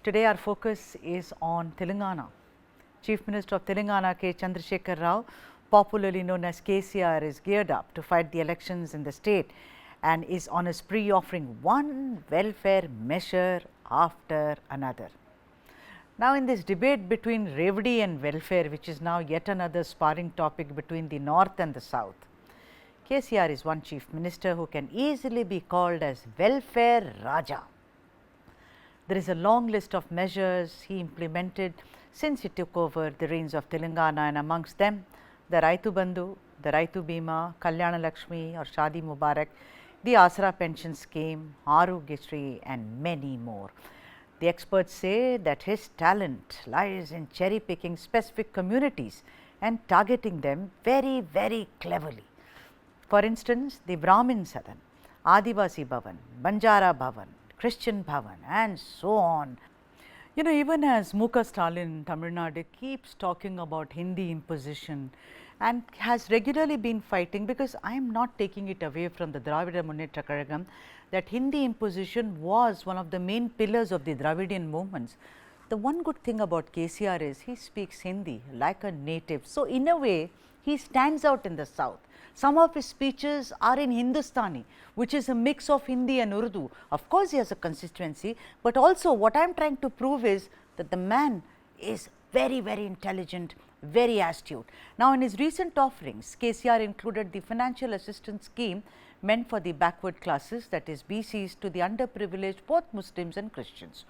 Today our focus is on Telangana. Chief Minister of Telangana K. Chandrasekhar Rao, popularly known as KCR, is geared up to fight the elections in the state and is on a spree offering one welfare measure after another. Now, in this debate between Revdi and welfare, which is now yet another sparring topic between the north and the south, KCR is one chief minister who can easily be called as welfare Raja. There is a long list of measures he implemented since he took over the reins of Telangana, and amongst them the Raitu Bandhu, the Raitu Bima, Kalyana Lakshmi or Shadi Mubarak, the Asra pension scheme, Arogyasri and many more. The experts say that his talent lies in cherry picking specific communities and targeting them very, very cleverly. For instance, the Brahmin Sadan, Adivasi Bhavan, Banjara Bhavan, Christian Bhavan and so on. You know, even as Muka Stalin in Tamil Nadu keeps talking about Hindi imposition and has regularly been fighting, because I am not taking it away from the Dravida Munnetra Kazhagam, that Hindi imposition was one of the main pillars of the Dravidian movements. The one good thing about KCR is he speaks Hindi like a native. So, in a way he stands out in the south. Some of his speeches are in Hindustani, which is a mix of Hindi and Urdu. Of course, he has a constituency, but also what I am trying to prove is that the man is very, very intelligent, very astute. Now, in his recent offerings, KCR included the financial assistance scheme meant for the backward classes, that is BCs, to the underprivileged, both Muslims and Christians.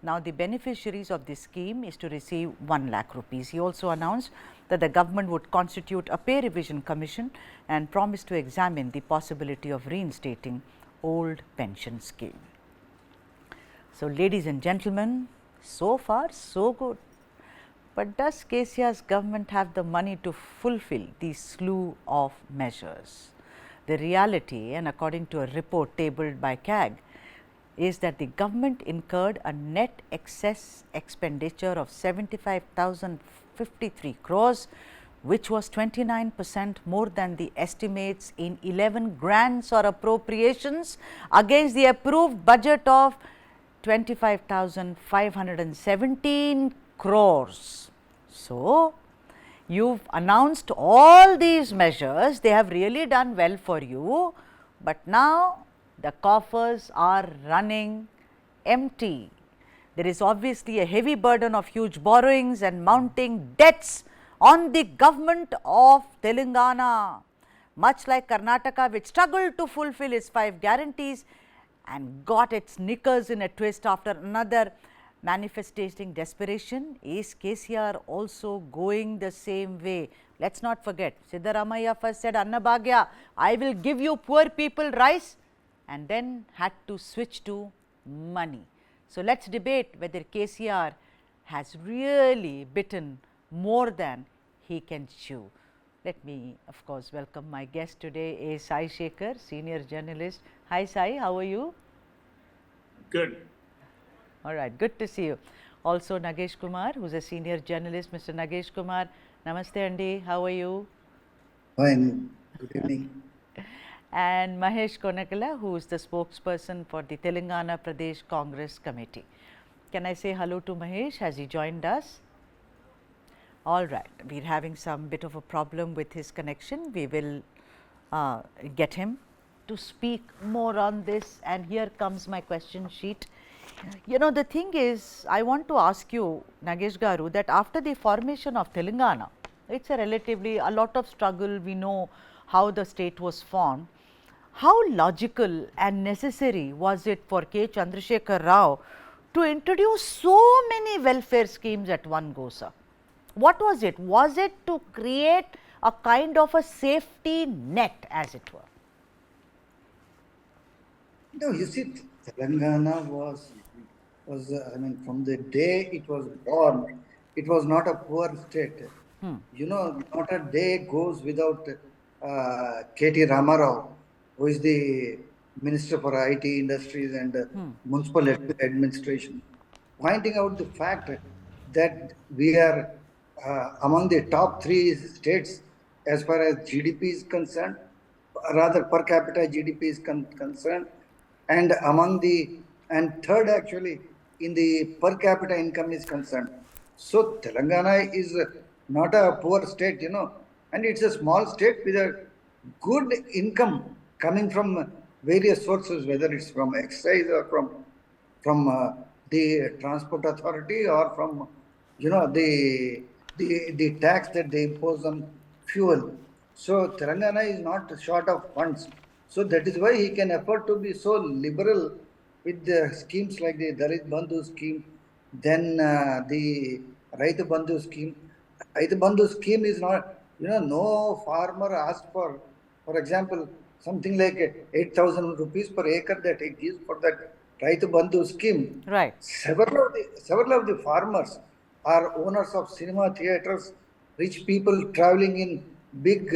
Now, the beneficiaries of this scheme is to receive 1 lakh rupees. He also announced that the government would constitute a pay revision commission and promised to examine the possibility of reinstating old pension scheme. So, ladies and gentlemen, so far so good. But does KCR's government have the money to fulfill the slew of measures? The reality, and according to a report tabled by CAG, is that the government incurred a net excess expenditure of 75,053 crores, which was 29% more than the estimates in 11 grants or appropriations against the approved budget of 25,517 crores. So, you've announced all these measures, they have really done well for you, but now the coffers are running empty. There is obviously a heavy burden of huge borrowings and mounting debts on the government of Telangana, much like Karnataka, which struggled to fulfill its 5 guarantees and got its knickers in a twist after another. Manifesting desperation. Is KCR also going the same way? Let us not forget, Siddharamaiah first said, Annabhagya, I will give you poor people rice, and then had to switch to money. So, let us debate whether KCR has really bitten more than he can chew. Let me of course welcome my guest today is Sai Shekhar, senior journalist. Hi Sai, how are you? Good. All right, good to see you. Also Nagesh Kumar, who is a senior journalist. Mr. Nagesh Kumar, namaste Andy, how are you? Fine, good evening. And Mahesh Konakala, who is the spokesperson for the Telangana Pradesh Congress Committee. Can I say hello to Mahesh? Has he joined us? All right, we are having some bit of a problem with his connection. We will get him to speak more on this, and here comes my question sheet. You know, the thing is, I want to ask you, Nagesh Garu, that after the formation of Telangana, it is a lot of struggle. We know how the state was formed. How logical and necessary was it for K. Chandrasekhar Rao to introduce so many welfare schemes at one go, sir? What was it? Was it to create a kind of a safety net, as it were? No, you see, Telangana was I mean, from the day it was born, it was not a poor state. You know, not a day goes without K.T. Ramarao, who is the Minister for IT Industries and Municipal Administration, pointing out the fact that we are among the top 3 states as far as GDP is concerned, rather per capita GDP is concerned, and among the, and third actually in the per capita income is concerned. So Telangana is not a poor state, and it's a small state with a good income coming from various sources, whether it's from excise or from the transport authority or from the tax that they impose on fuel. So Telangana is not short of funds. So that is why he can afford to be so liberal with the schemes like the Dalit Bandhu scheme, then the Raitu Bandhu scheme. Raitu Bandhu scheme is not, no farmer asked for example, something like 8,000 rupees per acre that he gives for that Raitu Bandhu scheme. Right. Several of the farmers are owners of cinema theaters, rich people traveling in big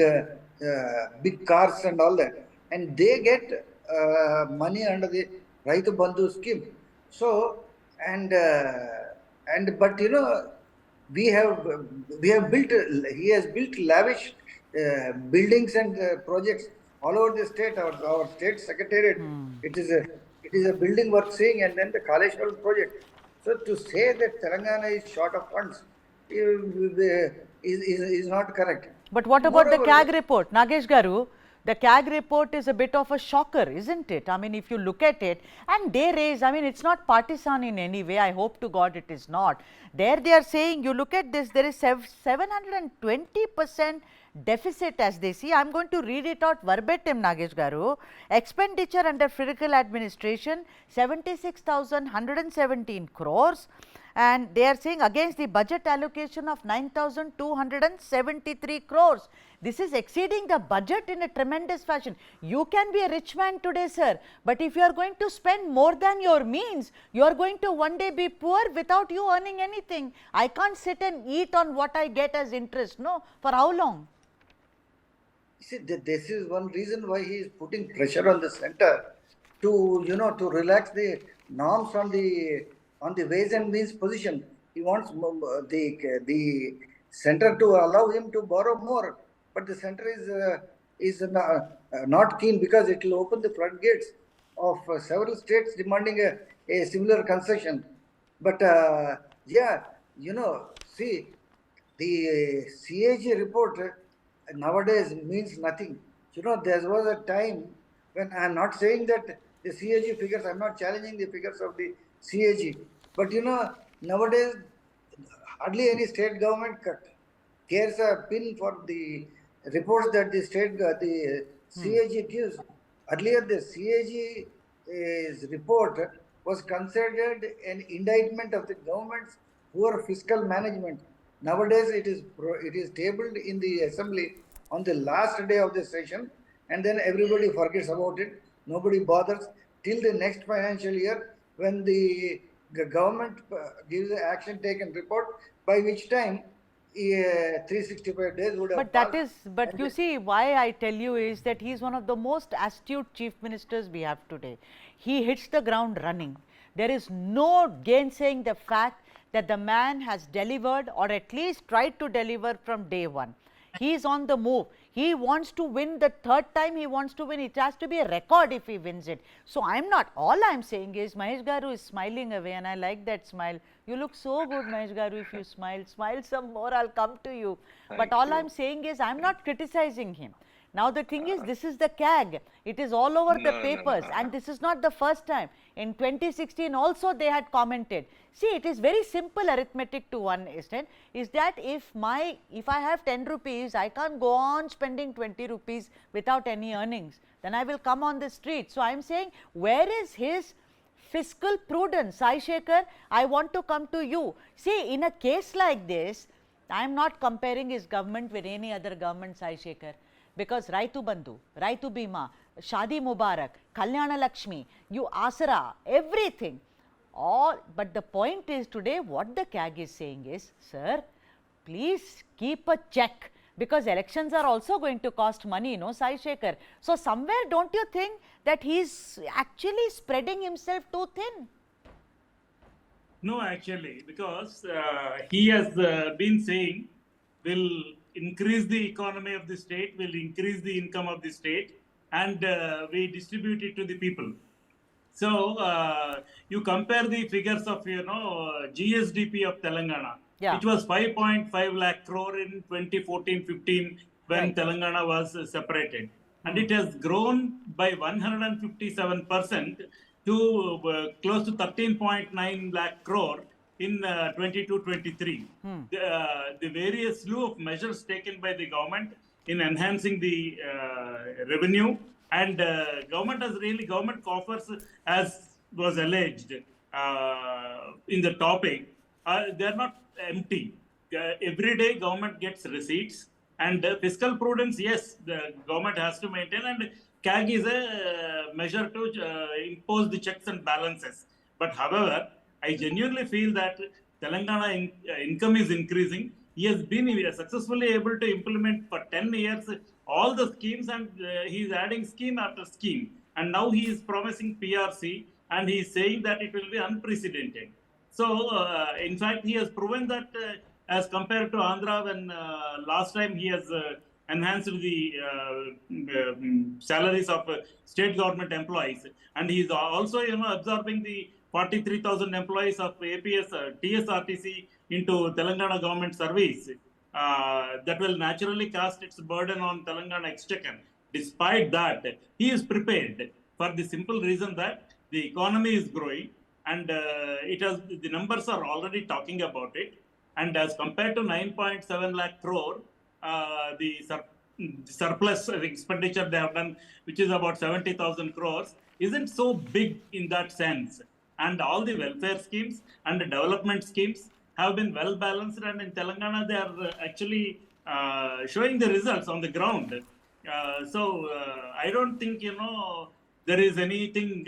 cars and all that, and they get money under the Raitu Bandhu scheme. So but we have built he has built lavish buildings and projects all over the state. Our state secretariat, it is a building worth seeing, and then the Kaleshwaram project. So to say that Telangana is short of funds is not correct. But what about the Moreover, CAG report, Nagesh Garu? The CAG report is a bit of a shocker, isn't it? I mean, if you look at it, and they raise, I mean, it's not partisan in any way. I hope to God it is not. There they are saying, you look at this, there is 720% deficit as they see. I am going to read it out verbatim, Nagesh Garu. Expenditure under fiscal administration, 76,117 crores. And they are saying against the budget allocation of 9,273 crores. This is exceeding the budget in a tremendous fashion. You can be a rich man today, sir, but if you are going to spend more than your means, you are going to one day be poor without you earning anything. I can't sit and eat on what I get as interest. No, for how long? See, this is one reason why he is putting pressure on the center to relax the norms on the ways and means position. He wants the center to allow him to borrow more, but the center is not keen, because it will open the floodgates of several states demanding a similar concession. But see, the CAG report nowadays means nothing. There was a time when I am not saying that the CAG figures, I am not challenging the figures of the CAG, but nowadays hardly any state government cares a pin for the reports that the CAG gives. Earlier, the CAG's report was considered an indictment of the government's poor fiscal management. Nowadays, it is tabled in the assembly on the last day of the session, and then everybody forgets about it. Nobody bothers till the next financial year, when the government gives the action taken report, by which time 365 days would have But passed. but you see, why I tell you is that he is one of the most astute chief ministers we have today. He hits the ground running. There is no gainsaying the fact that the man has delivered, or at least tried to deliver from day one. He is on the move. He wants to win the third time he wants to win. It has to be a record if he wins it. So I am not, all I am saying is Mahesh Garu is smiling away, and I like that smile. You look so good, Mahesh Garu, if you smile. Smile some more, I'll come to you. But all I am saying is I am not criticizing him. Now the thing is, this is the CAG. It is all over the papers, and this is not the first time. In 2016 also they had commented. See, it is very simple arithmetic to one extent, is that if I have 10 rupees, I can't go on spending 20 rupees without any earnings. Then I will come on the street. So I am saying, where is his fiscal prudence? Sai Shekhar, I want to come to you. See, in a case like this, I am not comparing his government with any other government, Sai Shekhar. Because Raitu Bandhu, Raitu Bima, Shadi Mubarak, Kalyana Lakshmi, you Asara, everything. All, but the point is today what the CAG is saying is, sir, please keep a check, because elections are also going to cost money, Sai Shekhar. So somewhere don't you think that he is actually spreading himself too thin? No, actually, because he has been saying will increase the economy of the state, will increase the income of the state, and we distribute it to the people. So you compare the figures of GSDP of Telangana, Yeah. which was 5.5 lakh crore in 2014-15 when Right. Telangana was separated, and it has grown by 157% to close to 13.9 lakh crore in 22-23. The various slew of measures taken by the government in enhancing the revenue, and government coffers, as was alleged in the topic, they are not empty. Every day government gets receipts, and fiscal prudence, yes, the government has to maintain, and CAG is a measure to impose the checks and balances. But however, I genuinely feel that Telangana income is increasing. He has been successfully able to implement for 10 years all the schemes, and he is adding scheme after scheme. And now he is promising PRC, and he is saying that it will be unprecedented. So, in fact, he has proven that as compared to Andhra, when last time he has enhanced the salaries of state government employees, and he is also, absorbing the 43,000 employees of APS, TSRTC into Telangana government service. That will naturally cast its burden on Telangana exchequer. Despite that, he is prepared for the simple reason that the economy is growing, and the numbers are already talking about it. And as compared to 9.7 lakh crore, the surplus expenditure they have done, which is about 70,000 crores, isn't so big in that sense. And all the welfare schemes and the development schemes have been well balanced, and in Telangana they are actually showing the results on the ground. I don't think there is anything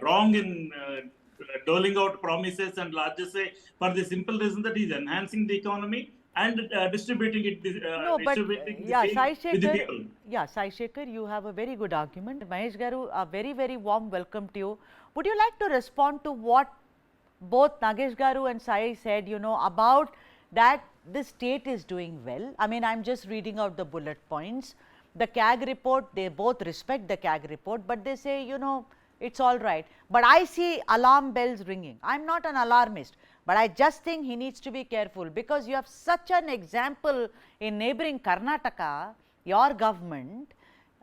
wrong in doling out promises and largesse, for the simple reason that he's enhancing the economy and distributing it, No, but distributing the yeah, same Sai with the Shekhar, people. yeah, Sai Shekhar, you have a very good argument. Mahesh Garu, a very, very warm welcome to you. Would you like to respond to what both Nagesh Garu and Sai said, about that the state is doing well? I mean, I'm just reading out the bullet points. The CAG report, they both respect the CAG report, but they say, it's all right. But I see alarm bells ringing. I'm not an alarmist, but I just think he needs to be careful, because you have such an example in neighboring Karnataka, your government,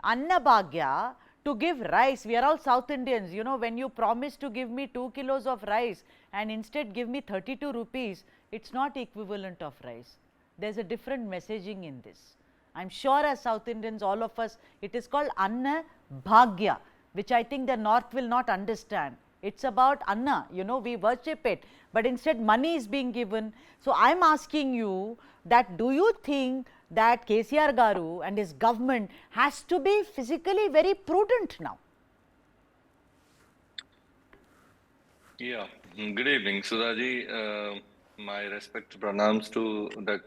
Annabhagya, to give rice. We are all South Indians, when you promise to give me 2 kilos of rice and instead give me 32 rupees, it's not equivalent of rice. There's a different messaging in this. I'm sure as South Indians, all of us, it is called Anna Bhagya, which I think the North will not understand. It's about Anna, we worship it, but instead money is being given. So I'm asking you that, do you think that KCR Garu and his government has to be physically very prudent now? Yeah, good evening, Sudhaji. My respect pranams to the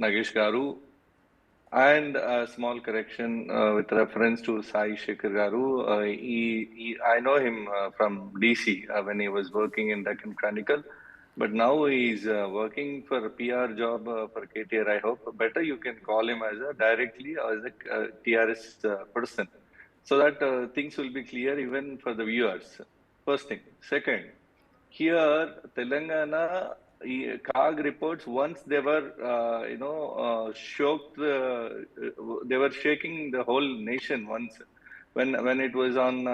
Nagesh Garu, and a small correction with reference to Sai Shekhar Garu. I know him from DC when he was working in Deccan Chronicle, but now he's working for a PR job for KTR. I hope better you can call him as a directly as a TRS person, so that things will be clear even for the viewers. First thing. Second, here Telangana CAG reports, once they were shocked, they were shaking the whole nation once when it was on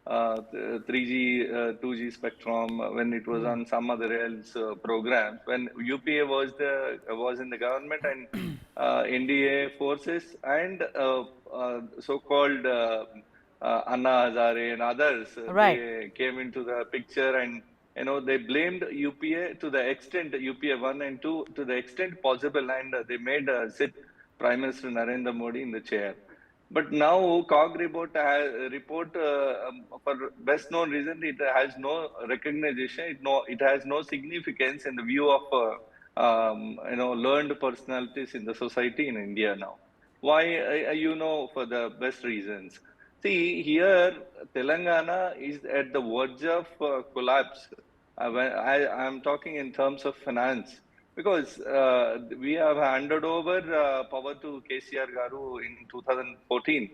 3G 2G spectrum, when it was on some other else programs, when UPA was in the government, and NDA forces and so-called Anna Hazare and others, Right. they came into the picture, and they blamed UPA to the extent, UPA 1 and 2, to the extent possible, and they made sit Prime Minister Narendra Modi in the chair. But now COG report for best known reason, it has no recognition, it has no significance in the view of learned personalities in the society in India now. Why? For the best reasons. See, here Telangana is at the verge of collapse. I am talking in terms of finance, because we have handed over power to KCR Garu in 2014.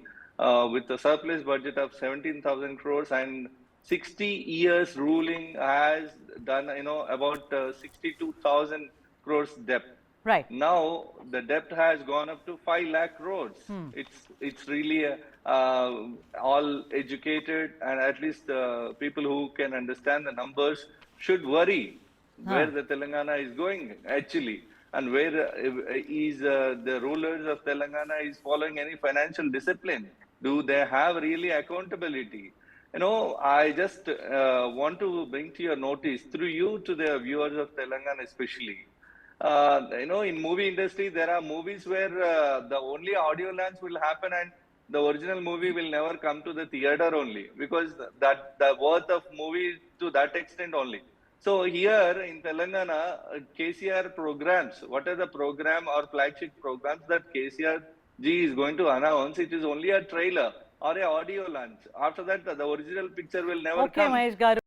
with a surplus budget of 17,000 crores and 60 years ruling has done, about 62,000 crores debt. Right. Now the debt has gone up to 5 lakh crores. It's really all educated and at least people who can understand the numbers should worry where the Telangana is going actually, and where is the rulers of Telangana is following any financial discipline. Do they have really accountability? I just want to bring to your notice through you to the viewers of Telangana especially. In movie industry, there are movies where the only audio launch will happen and the original movie will never come to the theater only because that the worth of movie to that extent only. So here in Telangana, KCR programs, what are the program or flagship programs that KCR G is going to announce? It is only a trailer or a audio launch. After that, the original picture will never Okay, come. Mahesh Garu.